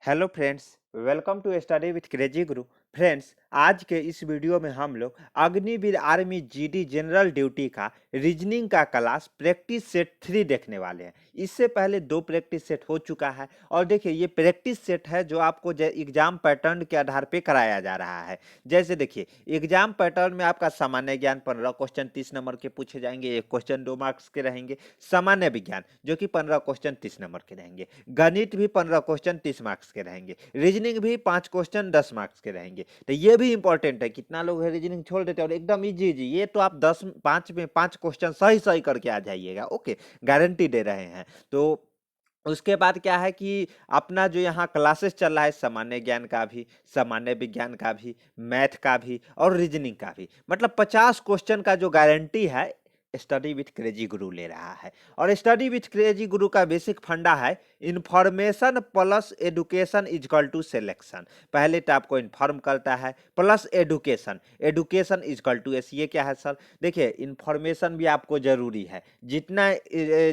Hello friends, welcome to study with crazy guru. Friends, आज के इस वीडियो में हम लोग Agniveer army GD general duty का रीजनिंग का क्लास प्रैक्टिस सेट 3 देखने वाले हैं। इससे पहले 2 प्रैक्टिस सेट हो चुका है और देखिए ये प्रैक्टिस सेट है जो आपको एग्जाम पैटर्न के आधार पे कराया जा रहा है। जैसे देखिए एग्जाम पैटर्न में आपका सामान्य ज्ञान 15 क्वेश्चन 30 नंबर के पूछे जाएंगे, एक क्वेश्चन 2 मार्क्स के रहेंगे। सामान्य विज्ञान जो कि 15 क्वेश्चन 30 नंबर के रहेंगे। गणित भी 15 क्वेश्चन 30 मार्क्स के रहेंगे। रीजनिंग भी 5 क्वेश्चन 10 मार्क्स के रहेंगे। तो ये भी इंपॉर्टेंट है। कितना लोग है रीजनिंग छोड़ देते हैं और एकदम इजी इजी, ये तो आप 10 5 में 5 क्वेश्चन सही सही करके आ जाइएगा। ओके, गारंटी दे रहे हैं। तो उसके बाद क्या है कि अपना जो यहाँ क्लासेस चल रहा है सामान्य ज्ञान का भी, सामान्य विज्ञान का भी, मैथ का भी और रीजनिंग का भी, मतलब 50 क्वेश्चन का जो गारंटी है स्टडी विथ क्रेजी गुरु ले रहा है। और स्टडी विथ क्रेजी गुरु का बेसिक फंडा है information plus education equal to selection. पहले तो आपको इन्फॉर्म करता है plus education, education equal to S. ये क्या है सर? देखिए इन्फॉर्मेशन भी आपको जरूरी है, जितना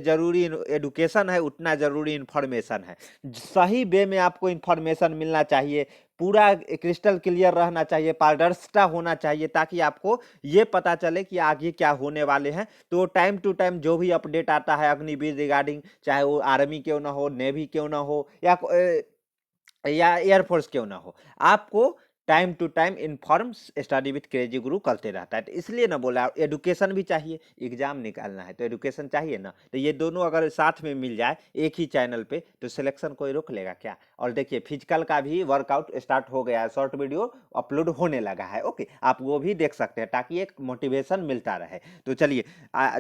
जरूरी एडुकेशन है उतना जरूरी इन्फॉर्मेशन है। सही वे में आपको इन्फॉर्मेशन मिलना चाहिए, पूरा क्रिस्टल क्लियर रहना चाहिए, पारदर्शिता होना चाहिए, ताकि आपको ये पता चले कि आगे क्या होने वाले हैं। तो टाइम टू टाइम जो भी अपडेट आता है अग्निवीर रिगार्डिंग, चाहे वो आर्मी क्यों ना हो, नेवी क्यों ना हो या एयरफोर्स क्यों ना हो, आपको time to time inform study with crazy guru करते रहता है। तो इसलिए ना बोला एडुकेशन भी चाहिए, एग्जाम निकालना है तो एडुकेशन चाहिए ना। तो ये दोनों अगर साथ में मिल जाए एक ही चैनल पे तो सिलेक्शन कोई रोक लेगा क्या? और देखिए फिजिकल का भी वर्कआउट स्टार्ट हो गया है, शॉर्ट वीडियो अपलोड होने लगा है। ओके, आप वो भी देख सकते हैं ताकि एक मोटिवेशन मिलता रहे। तो चलिए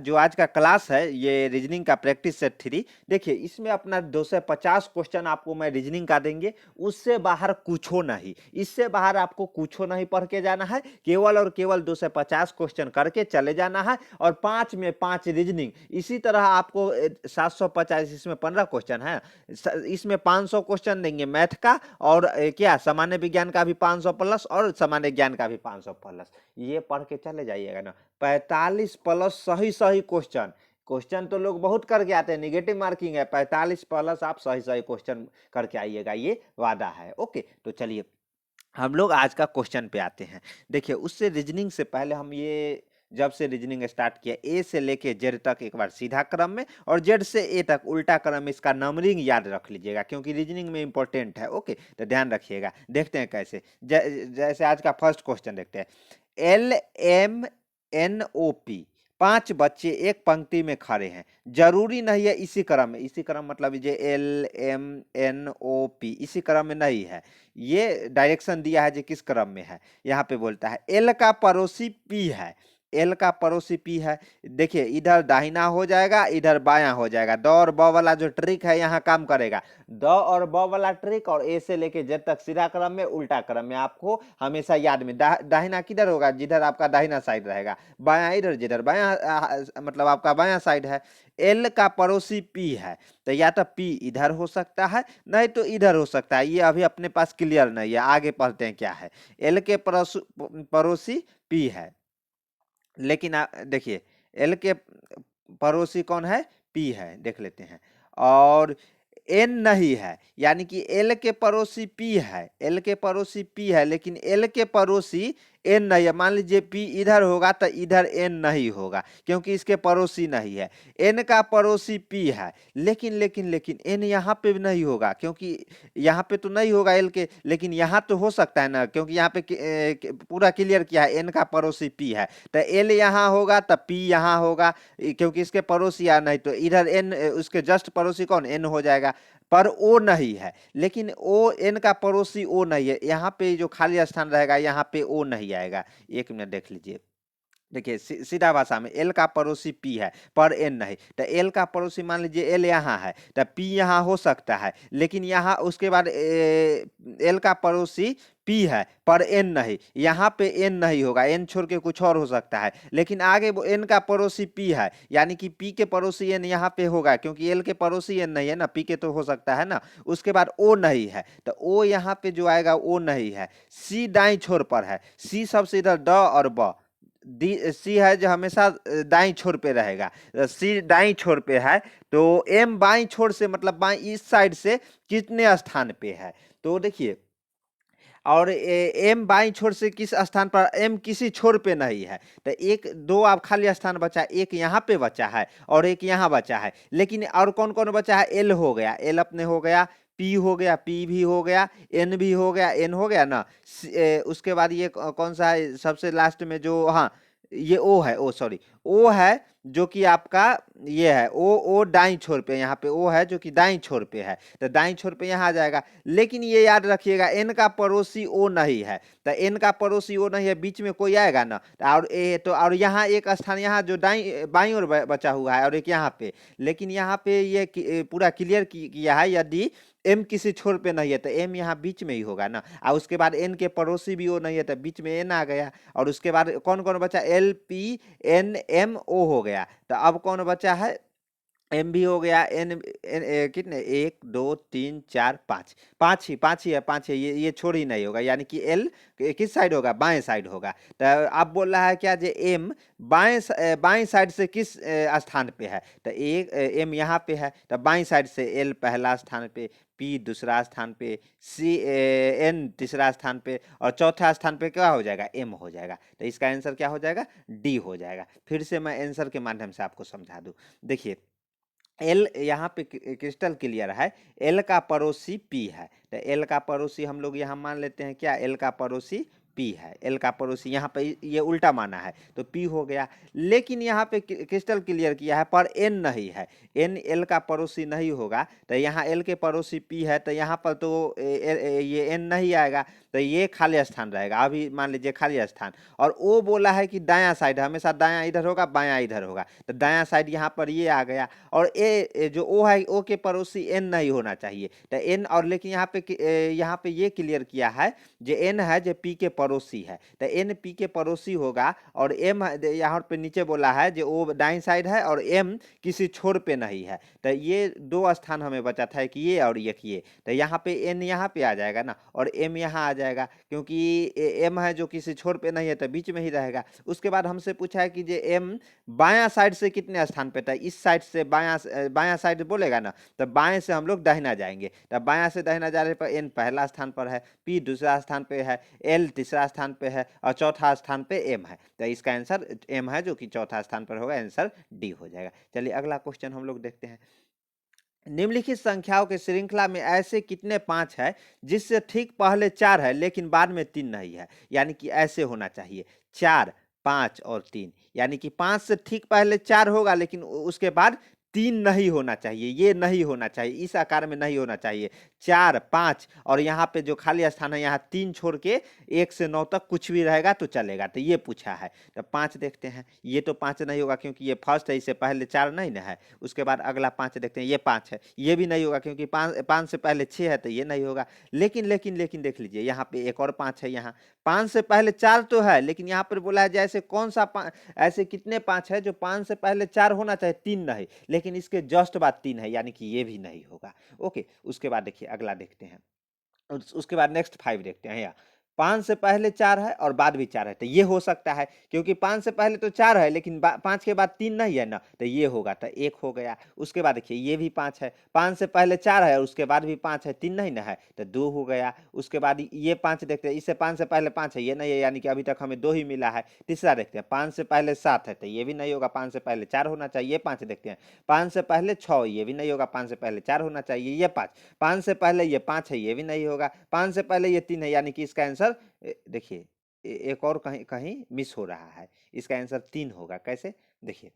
जो आज का क्लास है ये रीजनिंग का प्रैक्टिस सेट 3। देखिए इसमें अपना 250 क्वेश्चन आपको मैं रीजनिंग का देंगे, उससे बाहर कुछ हो नहीं, इससे बाहर आपको कुछ हो नहीं पढ़ के जाना है। केवल और केवल 250 क्वेश्चन करके चले जाना है और 5 में 5 रीजनिंग। इसी तरह आपको 750, इसमें 15 क्वेश्चन है, इसमें 500 क्वेश्चन देंगे मैथ का और क्या सामान्य विज्ञान का भी 500 प्लस और सामान्य ज्ञान का भी 500 प्लस। ये पढ़ के चले जाइएगा ना। 45 प्लस सही सही क्वेश्चन, क्वेश्चन तो लोग बहुत करके आते हैं, निगेटिव मार्किंग है। 45 प्लस आप सही सही क्वेश्चन करके आइएगा, ये वादा है। ओके, तो चलिए हम लोग आज का क्वेश्चन पे आते हैं। देखिए उससे रीजनिंग से पहले हम ये जब से रीजनिंग स्टार्ट किया ए से लेके जेड तक एक बार सीधा क्रम में और जेड से ए तक उल्टा क्रम में, इसका नंबरिंग याद रख लीजिएगा क्योंकि रीजनिंग में इंपॉर्टेंट है। ओके, तो ध्यान रखिएगा। देखते हैं कैसे। जैसे आज का फर्स्ट क्वेश्चन देखते हैं। LMNOP, 5 बच्चे एक पंक्ति में खड़े हैं। जरूरी नहीं है इसी क्रम में, इसी क्रम मतलब ये LMNOP इसी क्रम में नहीं है, ये डायरेक्शन दिया है जो किस क्रम में है। यहाँ पे बोलता है एल का पड़ोसी पी है, एल का पड़ोसी पी है। देखिए इधर दाहिना हो जाएगा, इधर बायां हो जाएगा। द और ब वाला जो ट्रिक है यहाँ काम करेगा। द और ब वाला ट्रिक और ए से लेके जेड तक सीधा क्रम में उल्टा क्रम में आपको हमेशा याद में। दाहिना किधर होगा? जिधर आपका दाहिना साइड रहेगा। बायां इधर, जिधर बायां मतलब आपका बायां साइड है। एल का पड़ोसी पी है तो या तो पी इधर हो सकता है, नहीं तो इधर हो सकता है। ये अभी अपने पास क्लियर नहीं है, आगे पढ़ते हैं क्या है। एल के पड़ोसी पी है, लेकिन देखिए एल के पड़ोसी कौन है? पी है, देख लेते हैं। और एन नहीं है, यानी कि एल के पड़ोसी पी है, एल के पड़ोसी पी है लेकिन एल के पड़ोसी एन नहीं है। मान लीजिए पी इधर होगा तो इधर एन नहीं होगा क्योंकि इसके पड़ोसी नहीं है। एन का पड़ोसी पी है लेकिन एन यहाँ पे भी नहीं होगा क्योंकि यहाँ पे तो नहीं होगा एल के, लेकिन यहाँ तो हो सकता है ना क्योंकि यहाँ पे पूरा क्लियर किया है एन का पड़ोसी पी है। तो एल यहाँ होगा तो पी यहाँ होगा क्योंकि इसके पड़ोसी आ नहीं तो इधर एन, उसके जस्ट पड़ोसी कौन? एन हो जाएगा। पर ओ नहीं है, लेकिन ओ एन का पड़ोसी ओ नहीं है, यहाँ पे जो खाली स्थान रहेगा यहाँ पे ओ नहीं आएगा। एक मिनट देख लीजिए। देखिए सीधा भाषा में एल का पड़ोसी पी है पर एन नहीं, तो एल का पड़ोसी मान लीजिए एल यहाँ है तो पी यहाँ हो सकता है, लेकिन यहाँ उसके बाद एल का पड़ोसी पी है पर एन नहीं, यहाँ पे एन नहीं होगा, एन छोड़ के कुछ और हो सकता है। लेकिन आगे वो एन का पड़ोसी पी है यानी कि पी के पड़ोसी एन यहाँ पे होगा क्योंकि एल के पड़ोसी एन नहीं है ना, पी के तो हो सकता है ना। उसके बाद ओ नहीं है तो ओ यहाँ पे जो आएगा ओ नहीं है। सी दाई छोर पर है, सी सबसे इधर ड और ब, सी है जो हमेशा दाईं छोर पे रहेगा, सी दाईं छोर पे है, तो एम बाईं छोर से मतलब बाईं इस साइड से कितने स्थान पे है, तो देखिए, और एम बाईं छोर से किस स्थान पर, एम किसी छोर पे नहीं है, तो एक दो आप खाली स्थान बचा, एक यहाँ पे बचा है और एक यहाँ बचा है, लेकिन और कौन कौन बचा है, एल हो गया, एल अपने हो गया, पी हो गया, पी भी हो गया, एन भी हो गया, एन हो गया ना, उसके बाद ये कौन सा है सबसे लास्ट में जो, हाँ ये ओ है, ओ सॉरी, ओ है जो कि आपका ये है, ओ दाईं छोर पे, यहाँ पे ओ है जो कि दाईं छोर पे है, तो दाईं छोर पे यहाँ आ जाएगा, लेकिन ये याद रखिएगा एन का पड़ोसी ओ नहीं है, तो एन का पड़ोसी ओ नहीं है, बीच में कोई आएगा ना, और ए तो और यहाँ एक स्थान यहाँ जो दाईं बाईं ओर बचा हुआ है और एक यहाँ पे, लेकिन यहाँ पे ये पूरा क्लियर किया है, यदि एम किसी छोर पे नहीं है तो एम यहाँ बीच में ही होगा ना, और उसके बाद एन के पड़ोसी भी ओ नहीं है तो बीच में एन आ गया, और उसके बाद कौन कौन बचा, L P N M O हो गया, तो अब कौन बचा है, एम भी हो गया, कितने, एक दो तीन चार पाँच, पाँच ही है, पाँच है, ये छोड़ ही नहीं होगा, यानी कि एल किस साइड होगा, बाएं साइड होगा, तो आप बोल रहा है क्या जे एम बाएं साइड से किस स्थान पे है, तो एक एम यहाँ पे है, तो बाएं साइड से एल पहला स्थान पे, पी दूसरा स्थान पे, सी एन तीसरा स्थान पे, और चौथा स्थान पे क्या हो जाएगा, एम हो जाएगा, तो इसका आंसर क्या हो जाएगा, डी हो जाएगा। फिर से मैं आंसर के माध्यम से आपको समझा दूं, देखिए एल यहाँ पे क्रिस्टल क्लियर है, एल का पड़ोसी पी है, तो एल का पड़ोसी हम लोग यहाँ मान लेते हैं क्या, एल का पड़ोसी पी है, एल का पड़ोसी यहाँ पे ये उल्टा माना है तो पी हो गया, लेकिन यहाँ पे क्रिस्टल क्लियर किया है पर एन नहीं है, एन एल का पड़ोसी नहीं होगा, तो यहाँ एल के पड़ोसी पी है, तो यहाँ पर तो ये एन नहीं आएगा, तो ये खाली स्थान रहेगा, अभी मान लीजिए खाली स्थान, और ओ बोला है कि दायां साइड, हमेशा दायां इधर होगा बायां इधर होगा, तो दायां साइड यहाँ पर ये आ गया, और ए जो ओ है, ओ के पड़ोसी एन नहीं होना चाहिए, तो एन, और लेकिन यहाँ पे ये क्लियर किया है जो एन है जो पी के पड़ोसी है, तो एन पी के पड़ोसी होगा, और एम यहाँ पे नीचे बोला है जो ओ दाईं साइड है और एम किसी छोर पे नहीं है, तो ये दो स्थान हमें बचा था, कि ये और एक ये, तो यहाँ पे एन यहाँ पे आ जाएगा ना, और एम यहाँ आ जाएगा, क्योंकि एम है जो किसी छोर पे नहीं है तो बीच में ही रहेगा। उसके बाद हमसे पूछा है कि जो एम बायां साइड से कितने स्थान पे था, इस साइड से बायां साइड बोलेगा ना, तो बाएं से हम लोग दाहिना जाएंगे, तो बायां से दाहिना जाने पर एन पहला स्थान पर है, पी दूसरा स्थान पे है, एल तीसरा स्थान पे है, और चौथा स्थान पे एम है, तो इसका आंसर एम है जो कि चौथा स्थान पर होगा, आंसर डी हो जाएगा। चलिए अगला क्वेश्चन हम लोग देखते हैं, निम्नलिखित संख्याओं के श्रृंखला में ऐसे कितने पांच है जिससे ठीक पहले चार है लेकिन बाद में तीन नहीं है, यानी कि ऐसे होना चाहिए, चार पांच और तीन, यानी कि पांच से ठीक पहले चार होगा लेकिन उसके बाद तीन नहीं होना चाहिए, ये नहीं होना चाहिए, इस आकार में नहीं होना चाहिए, चार पांच और यहाँ पे जो खाली स्थान है यहाँ तीन छोड़ के एक से नौ तक कुछ भी रहेगा तो चलेगा, तो ये पूछा है, तो पांच देखते हैं, ये तो पांच नहीं होगा क्योंकि ये फर्स्ट है, इससे पहले चार नहीं ना है, उसके बाद अगला पांच देखते हैं, ये पांच है, ये भी नहीं होगा क्योंकि पांच से पहले छह है तो ये नहीं होगा, लेकिन लेकिन लेकिन देख लीजिए यहाँ पे एक और पांच है, यहाँ पांच से पहले चार तो है, लेकिन यहाँ पर बोला है जैसे कौन सा ऐसे कितने पांच है जो पांच से पहले चार होना चाहिए, तीन नहीं, लेकिन इसके जस्ट बाद तीन है, यानी कि ये भी नहीं होगा। ओके, उसके बाद देखिए अगला देखते हैं, उसके बाद नेक्स्ट फाइव देखते हैं, या पांच से पहले चार है और बाद भी चार है, तो ये हो सकता है क्योंकि पांच से पहले तो चार है लेकिन पांच के बाद तीन नहीं है ना, तो ये होगा, तो एक हो गया। उसके बाद देखिए ये भी पांच है, पांच से पहले चार है और उसके बाद भी पांच है, तीन नहीं ना है, तो दो हो गया। उसके बाद ये पांच देखते हैं, इससे पांच से पहले पांच है, ये नहीं है, यानी कि अभी तक हमें दो ही मिला है। तीसरा देखते हैं, पांच से पहले सात है, तो ये भी नहीं होगा, पांच से पहले चार होना चाहिए, ये पांच देखते हैं, पांच से पहले छह, ये भी नहीं होगा, पांच से पहले चार होना चाहिए, ये पांच, पांच से पहले ये पांच है, ये भी नहीं होगा, पांच से पहले ये तीन है, यानी कि इसका आंसर देखिए एक और कहीं कहीं मिस हो रहा है, इसका आंसर तीन होगा, कैसे देखिए,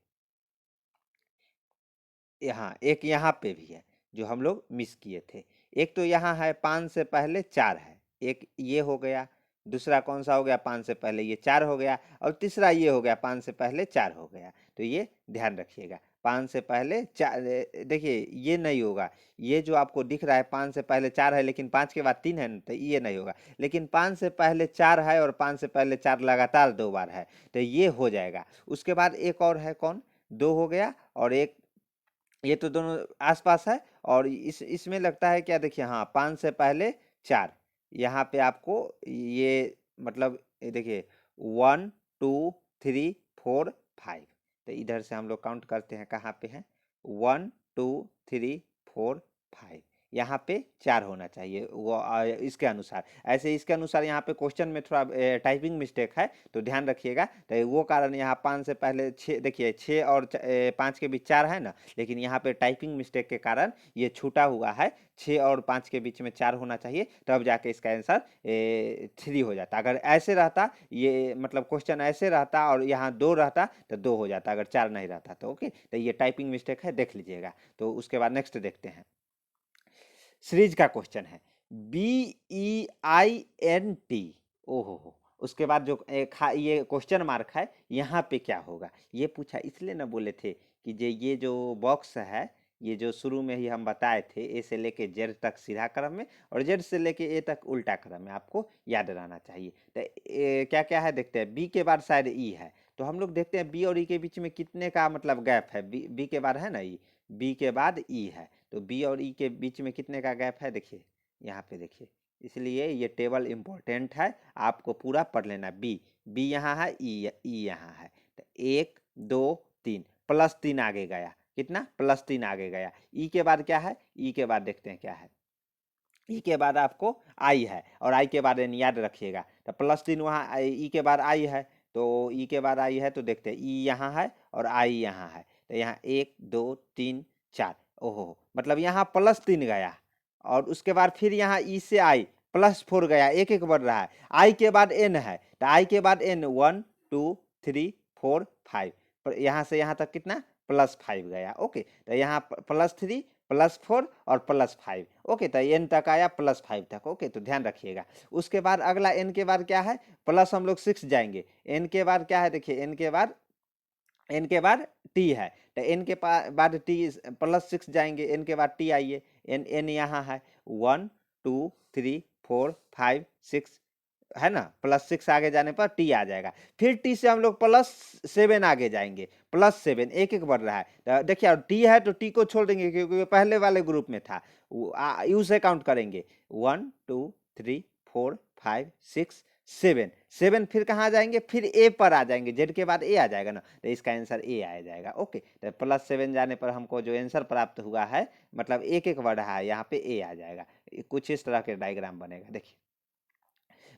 यहाँ एक यहाँ पे भी है जो हम लोग मिस किए थे, एक तो यहाँ है पाँच से पहले चार है, एक ये हो गया, दूसरा कौन सा हो गया, पाँच से पहले ये चार हो गया, और तीसरा ये हो गया पाँच से पहले चार हो गया, तो ये ध्यान रखिएगा, पाँच से पहले चार, देखिए ये नहीं होगा, ये जो आपको दिख रहा है पाँच से पहले चार है लेकिन पाँच के बाद तीन है ना, तो ये नहीं होगा, लेकिन पाँच से पहले चार है और पाँच से पहले चार लगातार दो बार है, तो ये हो जाएगा। उसके बाद एक और है कौन, दो हो गया, और एक ये तो दोनों आसपास है, और इसमें लगता है क्या, देखिए हाँ पाँच से पहले चार, यहाँ पे आपको ये मतलब ये देखिए वन टू 3 4 5। तो इधर से हम लोग काउंट करते हैं, कहाँ पे है 1 2 3 4 5, यहाँ पे 4 होना चाहिए वो इसके अनुसार। ऐसे इसके अनुसार यहाँ पे क्वेश्चन में थोड़ा टाइपिंग मिस्टेक है, तो ध्यान रखिएगा। तो वो कारण यहाँ 5 से पहले 6, देखिए 6 और 5 के बीच 4 है ना, लेकिन यहाँ पे टाइपिंग मिस्टेक के कारण ये छूटा हुआ है। 6 और 5 के बीच में 4 होना चाहिए, तब जाके इसका आंसर 3 हो जाता। अगर ऐसे रहता, ये मतलब क्वेश्चन ऐसे रहता और यहाँ 2 रहता तो 2 हो जाता, अगर 4 नहीं रहता तो। ओके, तो ये टाइपिंग मिस्टेक है, देख लीजिएगा। तो उसके बाद नेक्स्ट देखते हैं, सीरीज का क्वेश्चन है BEINT। ओहो हो, उसके बाद जो ये क्वेश्चन मार्क है, यहाँ पे क्या होगा ये पूछा, इसलिए ना बोले थे कि ये जो बॉक्स है, ये जो शुरू में ही हम बताए थे, ए से लेके जेड तक सीधा क्रम में और जेड से लेके ए तक उल्टा क्रम में, आपको याद रहना चाहिए। तो क्या क्या है देखते हैं। बी के बाद शायद ई है, तो हम लोग देखते हैं बी और ई के बीच में कितने का मतलब गैप है। बी के बाद है ना ई, बी के बाद ई है, तो बी और ई के बीच में कितने का गैप है देखिए, यहाँ पे देखिए। इसलिए ये टेबल इम्पोर्टेंट है, आपको पूरा पढ़ लेना। बी बी यहाँ है, ई यहाँ है, तो 1 2 3 +3 आगे गया, कितना +3 आगे गया। ई के बाद क्या है, ई के बाद देखते हैं क्या है। ई के बाद आपको आई है, और आई के बाद याद रखिएगा, तो +3 वहाँ, ई के बाद आई है, तो ई के बाद आई है, तो देखते हैं ई यहाँ है और आई यहाँ है, तो यहाँ 1 2 3 4। ओहो, मतलब यहाँ +3 गया, और उसके बाद फिर यहाँ ई से आई +4 गया, एक एक बढ़ रहा है। आई के बाद एन है, तो आई के बाद एन 1 2 3 4 5, यहाँ से यहाँ तक कितना +5 गया। ओके, तो यहाँ +3 +4 और +5। ओके, तो एन तक आया +5 तक। ओके, तो ध्यान रखिएगा। उसके बाद अगला एन के बाद क्या है, प्लस हम लोग 6 जाएंगे। एन के बाद क्या है देखिए, एन के बाद टी है, तो एन के बाद टी +6 जाएंगे, एन के बाद टी आइए, एन यहाँ है 1 2 3 4 5 6 है ना, +6 आगे जाने पर टी आ जाएगा। फिर टी से हम लोग +7 आगे जाएंगे, +7 एक एक बढ़ रहा है। तो देखिए टी है तो टी को छोड़ देंगे, क्योंकि पहले वाले ग्रुप में था, यू से काउंट करेंगे 1 2 3 4 5 6 7 7। फिर कहाँ जाएंगे, फिर ए पर आ जाएंगे, जेड के बाद ए आ जाएगा ना, तो इसका आंसर ए आ जाएगा। ओके, तो +7 जाने पर हमको जो आंसर प्राप्त हुआ है, मतलब एक एक बढ़ रहा है, यहाँ पे ए आ जाएगा। कुछ इस तरह के डायग्राम बनेगा। देखिए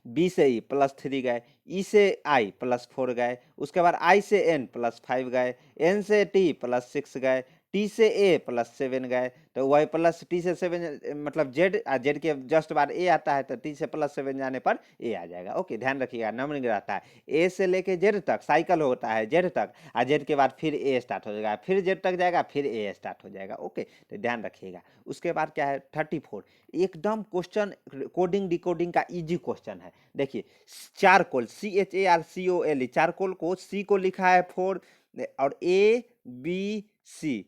बी से ई +3 गए, ई से आई +4 गए, उसके बाद आई से एन +5 गए, एन से टी +6 गए, टी से ए +7 गए, तो वही प्लस टी से 7 मतलब जेड, जेड के जस्ट बाद ए आता है, तो टी से +7 जाने पर ए आ जाएगा। ओके, ध्यान रखिएगा, नंबरिंग रहता है ए से लेके जेड तक, साइकिल होता है जेड तक, और जेड के बाद फिर ए स्टार्ट हो जाएगा, फिर जेड तक जाएगा, फिर ए स्टार्ट हो जाएगा। ओके, तो ध्यान रखिएगा। उसके बाद क्या है 34, एकदम क्वेश्चन कोडिंग डिकोडिंग का इजी क्वेश्चन है। देखिए चारकोल, CHARCOL, चारकोल को सी को लिखा है 4, और ABC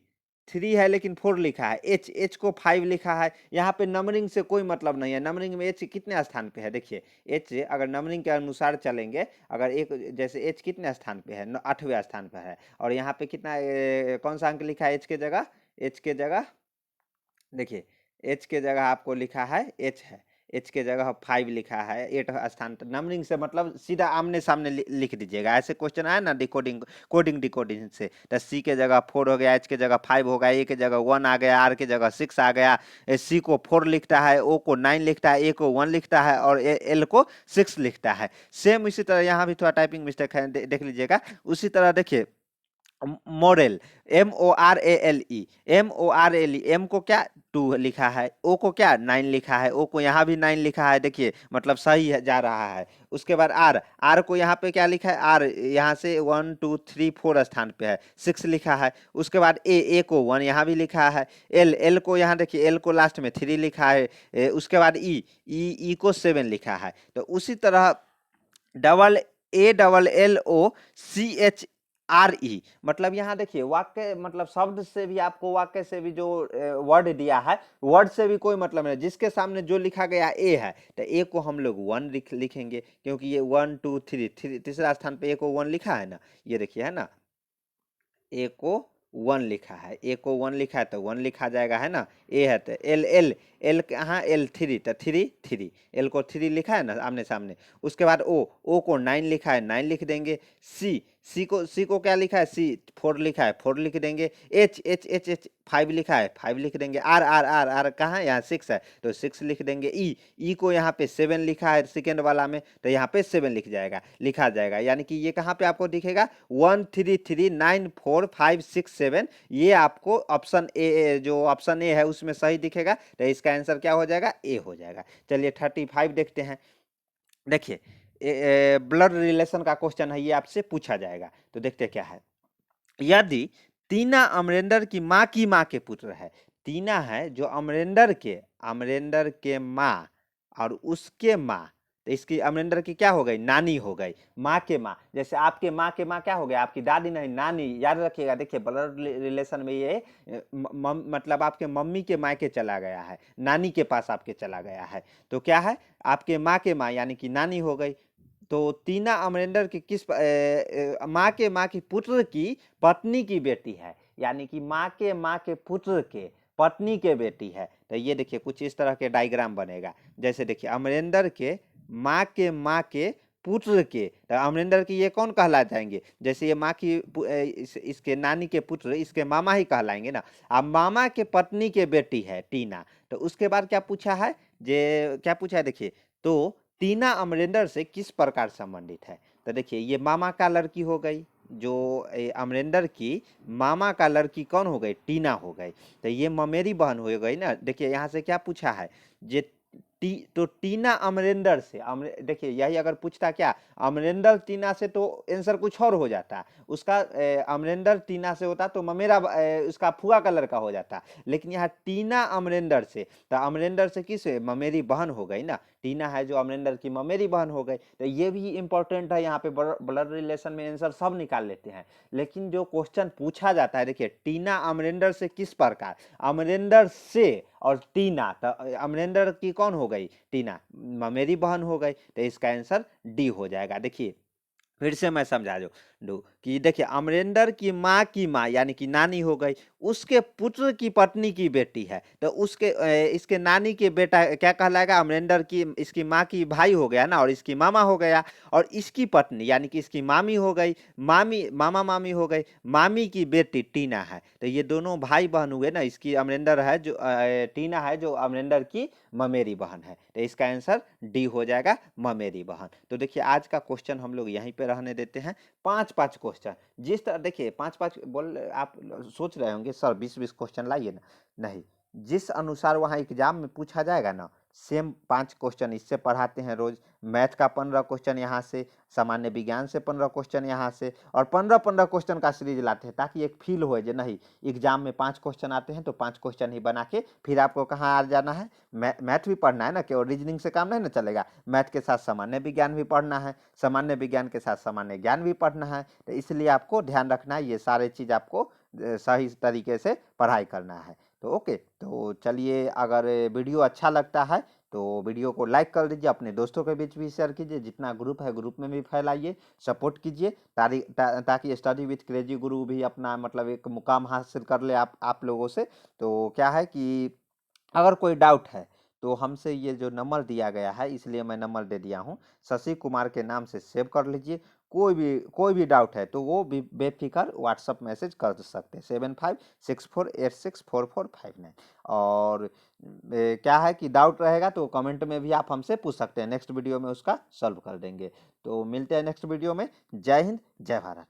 3 है लेकिन 4 लिखा है, H को 5 लिखा है। यहाँ पे नंबरिंग से कोई मतलब नहीं है, नंबरिंग में H कितने स्थान पे है देखिए, H अगर नंबरिंग के अनुसार चलेंगे, अगर एक जैसे H कितने स्थान पे है, 8वें स्थान पे है, और यहाँ पे कितना कौन सा अंक लिखा है H के जगह, H के जगह देखिए, H के जगह आपको लिखा है H है, H के जगह 5 लिखा है, 8 स्थान पर। नंबरिंग से मतलब सीधा आमने सामने लिख दीजिएगा। ऐसे क्वेश्चन आए ना डिकोडिंग कोडिंग डिकोडिंग से, तो C के जगह 4 हो गया, H के जगह 5 हो गया, A के जगह 1 आ गया, R के जगह 6 आ गया, C को 4 लिखता है, O को 9 लिखता है, A को 1 लिखता है, और L को 6 लिखता है। सेम इसी तरह यहाँ भी थोड़ा टाइपिंग मिस्टेक है, देख लीजिएगा। उसी तरह देखिए मॉडल, MORALE, M को क्या 2 लिखा है, O को क्या 9 लिखा है, O को यहाँ भी 9 लिखा है, देखिए मतलब सही है, जा रहा है। उसके बाद R को यहाँ पे क्या लिखा है, R यहाँ से 1 2 3 4 स्थान पे है, 6 लिखा है। उसके बाद A को 1 यहाँ भी लिखा है, L को यहाँ देखिए, L को लास्ट में 3 लिखा है। उसके बाद E को 7 लिखा है। तो उसी तरह ALLOCHRE, मतलब यहाँ देखिए वाक्य, मतलब शब्द से भी आपको, वाक्य से भी जो वर्ड दिया है, वर्ड से भी कोई मतलब नहीं, जिसके सामने जो लिखा गया ए है, तो ए को हम लोग 1 लिखेंगे, क्योंकि ये 1 2 3 तीसरा स्थान पे ए को 1 लिखा है ना, ये देखिए है ना, ए को 1 लिखा है, ए को 1 लिखा है तो 1 लिखा जाएगा, है ना। ए है तो एल कहाँ एल थ्री, तो थ्री थ्री, एल को थ्री लिखा है ना आमने सामने। उसके बाद ओ को 9 लिखा है, 9 लिख देंगे। सी को क्या लिखा है, सी 4 लिखा है, 4 लिख देंगे। एच 5 लिखा है, 5 लिख देंगे। आर कहाँ, यहाँ 6 है तो 6 लिख देंगे। ई को यहाँ पे 7 लिखा है सेकेंड वाला में, तो यहाँ पे 7 लिखा जाएगा। यानी कि ये कहाँ पे आपको दिखेगा, 1 3 3 9 4 5 6 7, ये आपको ऑप्शन ए, जो ऑप्शन ए है उसमें सही दिखेगा। तो इसका आंसर क्या हो जाएगा, ए हो जाएगा। चलिए 35 देखते हैं। देखिए ब्लड रिलेशन का क्वेश्चन है, ये आपसे पूछा जाएगा। तो देखते क्या है। यदि टीना अमरेंद्र की माँ के पुत्र है, टीना है जो अमरेंद्र के माँ और उसके माँ, तो इसकी अमरेंद्र की क्या हो गई, नानी हो गई। माँ के माँ, जैसे आपके माँ के माँ क्या हो गया, आपकी दादी नहीं नानी, याद रखिएगा। देखिए ब्लड रिलेशन में ये मतलब आपके मम्मी के मायके चला गया है, नानी के पास आपके चला गया है, तो क्या है, आपके माँ के माँ यानी कि नानी हो गई। तो टीना अमरेंद्र की किस माँ की पुत्र की पत्नी की बेटी है, यानी कि माँ के पुत्र के पत्नी के बेटी है। तो ये देखिए कुछ इस तरह के डायग्राम बनेगा। जैसे देखिए अमरेंद्र के माँ के पुत्र के, तो अमरेंद्र की ये कौन कहला जाएंगे, जैसे ये माँ की इसके नानी के पुत्र इसके मामा ही कहलाएंगे ना। अब मामा के पत्नी के बेटी है टीना, तो उसके बाद क्या पूछा है, क्या पूछा है देखिए। तो टीना अमरेंद्र से किस प्रकार संबंधित है, तो देखिए ये मामा का लड़की हो गई, जो अमरेंद्र की मामा का लड़की कौन हो गई, टीना हो गई। तो ये ममेरी बहन हो गई ना। देखिए यहाँ से क्या पूछा है, जे तो टीना अमरेंद्र से, देखिए यही अगर पूछता क्या अमरेंद्र टीना से, तो आंसर कुछ और हो जाता। उसका अमरेंद्र टीना से होता तो ममेरा उसका फुआ का लड़का हो जाता। लेकिन यहाँ टीना अमरेंद्र से, तो अमरेंद्र से किस ममेरी बहन हो गई ना, टीना है जो अमरेंद्र की ममेरी बहन हो गई। तो ये भी इंपॉर्टेंट है, यहाँ पे ब्लड रिलेशन में आंसर सब निकाल लेते हैं। लेकिन जो क्वेश्चन पूछा जाता है, देखिए टीना अमरेंद्र से किस प्रकार, अमरेंद्र से और टीना, तो अमरेंद्र की कौन हो गई, टीना ममेरी बहन हो गई। तो इसका आंसर डी हो जाएगा। देखिए फिर से मैं समझा दूं कि देखिए अमरेंद्र की माँ यानी कि नानी हो गई, उसके पुत्र की पत्नी की बेटी है, तो उसके इसके नानी के बेटा क्या कहलाएगा, अमरेंद्र की इसकी माँ की भाई हो गया ना, और इसकी मामा हो गया। और इसकी पत्नी यानी कि इसकी मामी हो गई, मामा मामी हो गई, मामी की बेटी टीना है। तो ये दोनों भाई बहन हुए ना, इसकी अमरेंद्र है जो टीना है जो अमरेंद्र की ममेरी बहन है। तो इसका आंसर डी हो जाएगा, ममेरी बहन। तो देखिए आज का क्वेश्चन हम लोग यहीं पे रहने देते हैं। 5 क्वेश्चन जिस तरह देखिए 5 बोल, आप सोच रहे होंगे सर 20 क्वेश्चन लाइए ना, नहीं, जिस अनुसार वहाँ एग्जाम में पूछा जाएगा ना, सेम 5 क्वेश्चन इससे पढ़ाते हैं रोज। मैथ का 15 क्वेश्चन यहाँ से, सामान्य विज्ञान से 15 क्वेश्चन यहाँ से, और 15 क्वेश्चन का सीरीज लाते हैं, ताकि एक फील हो जो नहीं एग्जाम में 5 क्वेश्चन आते हैं तो 5 क्वेश्चन ही बना के फिर आपको कहाँ आ जाना है, मैथ भी पढ़ना है ना, केवल रीजनिंग से काम नहीं ना चलेगा। मैथ के साथ सामान्य विज्ञान भी पढ़ना है, सामान्य विज्ञान के साथ सामान्य ज्ञान भी पढ़ना है। तो इसलिए आपको ध्यान रखना है, ये सारे चीज़ आपको सही तरीके से पढ़ाई करना है। तो ओके, तो चलिए अगर वीडियो अच्छा लगता है तो वीडियो को लाइक कर दीजिए, अपने दोस्तों के बीच भी शेयर कीजिए, जितना ग्रुप है ग्रुप में भी फैलाइए, सपोर्ट कीजिए, ताकि स्टडी विथ क्रेजी गुरु भी अपना मतलब एक मुकाम हासिल कर ले आप लोगों से। तो क्या है कि अगर कोई डाउट है तो हमसे ये जो नंबर दिया गया है, इसलिए मैं नंबर दे दिया हूँ, शशि कुमार के नाम से सेव कर लीजिए। कोई भी डाउट है तो वो भी बेफिक्र व्हाट्सअप मैसेज कर सकते हैं 7564864459। और क्या है कि डाउट रहेगा तो कमेंट में भी आप हमसे पूछ सकते हैं, नेक्स्ट वीडियो में उसका सॉल्व कर देंगे। तो मिलते हैं नेक्स्ट वीडियो में। जय हिंद, जय भारत।